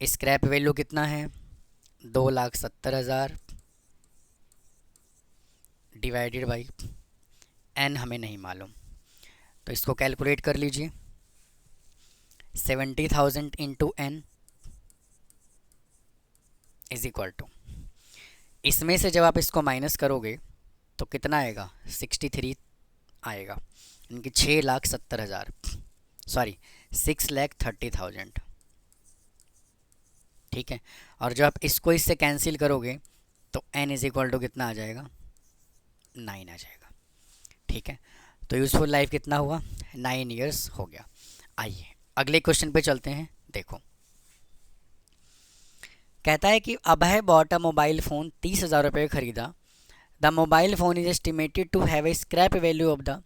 स्क्रैप वैल्यू कितना है 2,70,000 डिवाइडेड बाई एन हमें नहीं मालूम, तो इसको कैलकुलेट कर लीजिए। 70,000 into N is equal to, इसमें से जब आप इसको माइनस करोगे तो कितना आएगा 63 आएगा, यानी कि 6,70,000, सॉरी 6,30,000। ठीक है, और जब आप इसको इससे कैंसिल करोगे तो n इज इक्वल टू कितना आ जाएगा 9 आ जाएगा। ठीक है, तो यूज़फुल लाइफ कितना हुआ 9 ईयर्स हो गया। आइए अगले क्वेश्चन पे चलते हैं। देखो कहता है कि Abhay bought a mobile phone 30,000 रुपये खरीदा। The mobile phone is estimated to have a scrap value of the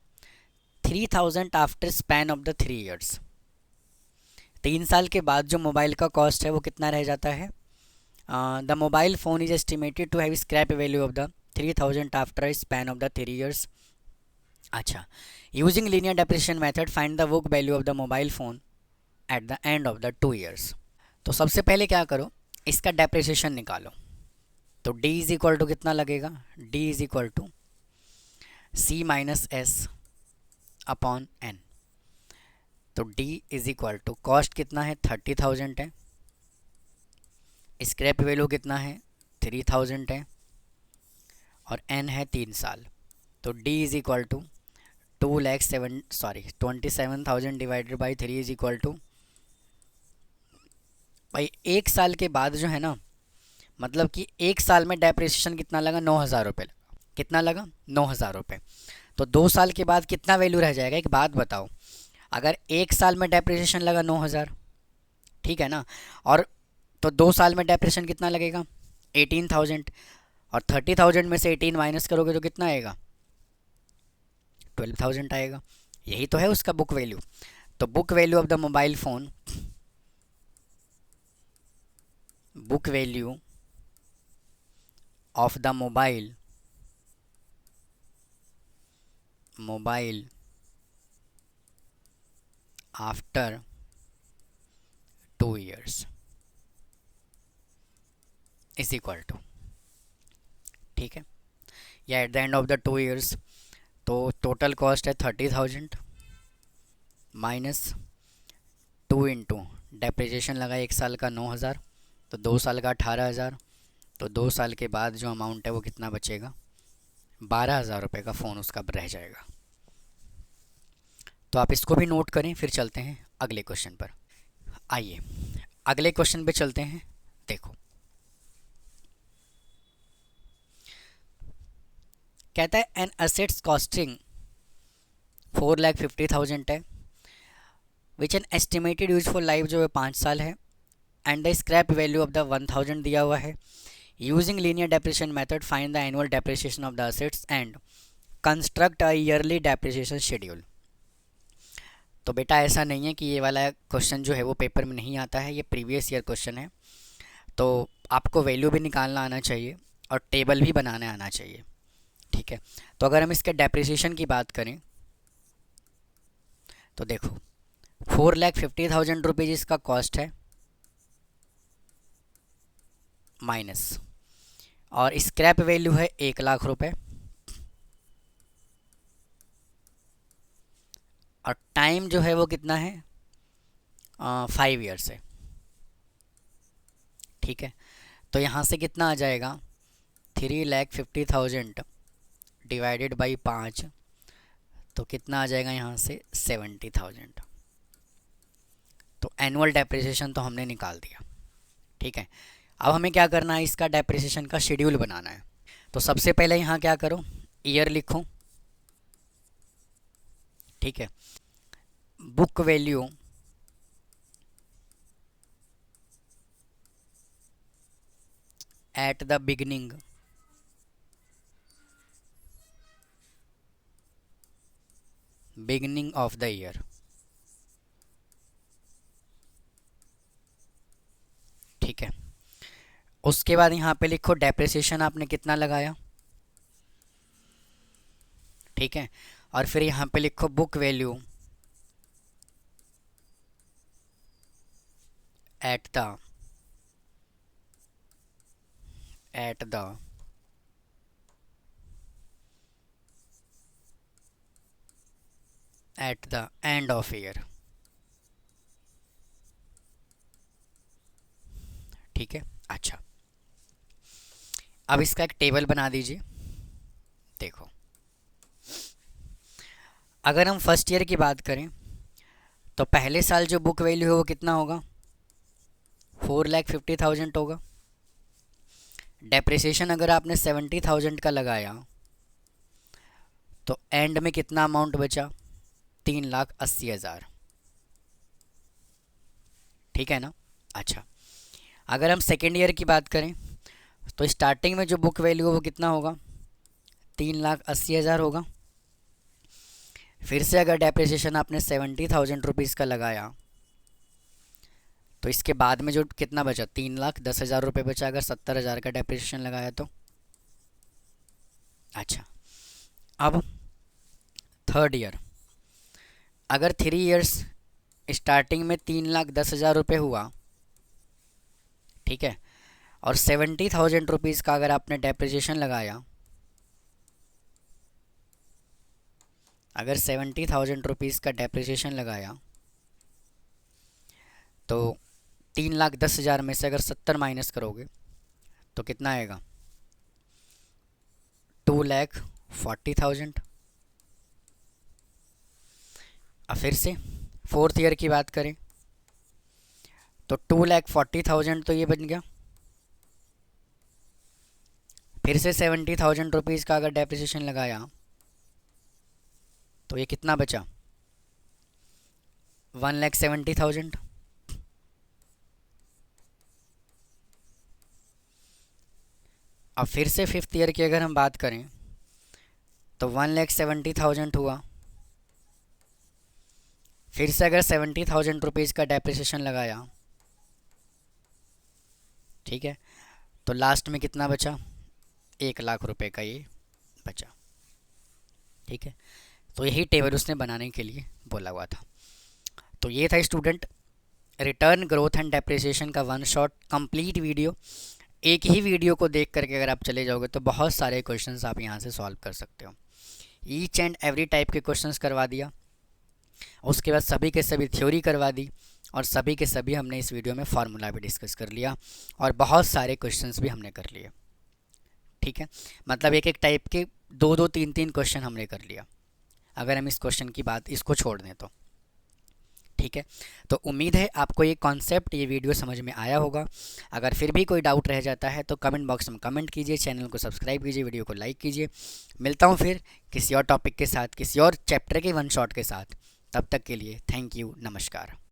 3,000 after span of the 3 years. 3 साल के बाद जो मोबाइल का कॉस्ट है वो कितना रह जाता है। The mobile phone is estimated to have scrap value of the 3,000 after span of the 3 years. अच्छा, using linear depreciation method find the book value of the mobile phone at the end of the 2 years. तो सबसे पहले क्या करो, इसका depreciation निकालो। तो D is equal to कितना लगेगा, D is equal to C minus S upon N. तो D is equal to cost कितना है 30,000 है, स्क्रैप वैल्यू कितना है 3,000 है, और n है 3 साल। तो D is equal to 27,000 divided by 3 is equal to, भाई 1 साल के बाद जो है ना, मतलब कि 1 साल में डेप्रिसिएशन कितना लगा 9,000 रुपये लगा। कितना लगा 9,000 रुपये। तो 2 साल के बाद कितना वैल्यू रह जाएगा, एक बात बताओ, अगर 1 साल में डेप्रिसिएशन लगा 9,000, ठीक है ना, और तो 2 साल में डेप्रिसिएशन कितना लगेगा 18,000, और 30,000 में से 18 माइनस करोगे तो कितना आएगा 12,000 आएगा। यही तो है उसका बुक वैल्यू। तो book value of the mobile phone, book value of the mobile after 2 years is equal to, ठीक है, या at the end of the 2 years. तो टोटल कॉस्ट है 30,000 माइनस 2 इंटू डेप्रिसिएशन लगा 1 साल का 9,000, तो 2 साल का 18,000, तो 2 साल के बाद जो अमाउंट है वो कितना बचेगा 12,000 रुपये का फ़ोन उसका रह जाएगा। तो आप इसको भी नोट करें, फिर चलते हैं अगले क्वेश्चन पर। आइए अगले क्वेश्चन पे चलते हैं। देखो कहता है एन असेट्स कॉस्टिंग 4,50,000 है, विच एन एस्टिमेटेड यूजफुल लाइफ जो है 5 साल है, and the scrap value of the 1,000 दिया हुआ है। Using linear depreciation method find the annual depreciation of the assets and construct a yearly depreciation schedule. तो बेटा ऐसा नहीं है कि ये वाला क्वेश्चन जो है वो पेपर में नहीं आता है, ये प्रीवियस ईयर क्वेश्चन है। तो आपको वैल्यू भी निकालना आना चाहिए और टेबल भी बनाना आना चाहिए, ठीक है। तो अगर हम इसके डेप्रिसिएशन की बात करें तो देखो 4,50,000 रुपीज़ इसका कॉस्ट है, माइनस, और स्क्रैप वैल्यू है 1,00,000 रुपये, और टाइम जो है वो कितना है 5 ईयर्स है, ठीक है। तो यहाँ से कितना आ जाएगा 3,50,000 डिवाइडेड बाई 5, तो कितना आ जाएगा यहाँ से 70,000। तो एनुअल डेप्रिसिएशन तो हमने निकाल दिया, ठीक है। अब हमें क्या करना है, इसका डेप्रिसिएशन का शेड्यूल बनाना है। तो सबसे पहले यहाँ क्या करो, ईयर लिखो, ठीक है। Book value at the beginning of the year, उसके बाद यहाँ पे लिखो डेप्रिसिएशन आपने कितना लगाया, ठीक है। और फिर यहाँ पे लिखो book value at the at the eight the end of year, ठीक है। अच्छा, अब इसका एक टेबल बना दीजिए। देखो, अगर हम फर्स्ट ईयर की बात करें तो पहले साल जो बुक वैल्यू है वो कितना होगा, 4,50,000 होगा। डेप्रिसिएशन अगर आपने 70,000 का लगाया तो एंड में कितना अमाउंट बचा, 3,80,000, ठीक है ना। अच्छा, अगर हम सेकेंड ईयर की बात करें तो स्टार्टिंग में जो बुक वैल्यू है वो कितना होगा, 3,80,000 होगा। फिर से अगर डेप्रिसिएशन आपने 70,000 रुपीज़ का लगाया तो इसके बाद में जो कितना बचा, 3,10,000 रुपये बचा, अगर 70,000 का डेप्रिसिएशन लगाया तो। अच्छा, अब थर्ड ईयर, अगर 3 इयर्स स्टार्टिंग में 3,10,000 रुपये हुआ, ठीक है, और 70,000 रुपीज़ का अगर आपने डेप्रिसिएशन लगाया, अगर 70,000 रुपीज़ का डेप्रिसिएशन लगाया तो 3,10,000 में से अगर 70 माइनस करोगे तो कितना आएगा, 2,40,000। अब फिर से फोर्थ ईयर की बात करें तो 2,40,000 तो ये बन गया। फिर से 70,000 रुपीज़ का अगर डेप्रिसिएशन लगाया तो ये कितना बचा, 1,70,000। अब फिर से फिफ्थ ईयर की अगर हम बात करें तो 1,70,000 हुआ। फिर से अगर 70,000 रुपीज़ का डेप्रिसिएशन लगाया, ठीक है, तो लास्ट में कितना बचा, 1,00,000 रुपये का ये बचा, ठीक है। तो यही टेबल उसने बनाने के लिए बोला हुआ था। तो ये था student return, growth and depreciation का वन शॉट कंप्लीट वीडियो। एक ही वीडियो को देख करके अगर आप चले जाओगे तो बहुत सारे क्वेश्चंस आप यहाँ से सॉल्व कर सकते हो। ईच एंड एवरी टाइप के क्वेश्चंस करवा दिया, उसके बाद सभी के सभी थ्योरी करवा दी, और सभी के सभी हमने इस वीडियो में फार्मूला भी डिस्कस कर लिया, और बहुत सारे क्वेश्चंस भी हमने कर लिए, ठीक है। मतलब एक एक टाइप के 2-2, 3-3 क्वेश्चन हमने कर लिया, अगर हम इस क्वेश्चन की बात इसको छोड़ दें तो, ठीक है। तो उम्मीद है आपको ये कॉन्सेप्ट, ये वीडियो समझ में आया होगा। अगर फिर भी कोई डाउट रह जाता है तो कमेंट बॉक्स में कमेंट कीजिए, चैनल को सब्सक्राइब कीजिए, वीडियो को लाइक कीजिए। मिलता हूँ फिर किसी और टॉपिक के साथ, किसी और चैप्टर के वन शॉट के साथ। तब तक के लिए थैंक यू, नमस्कार।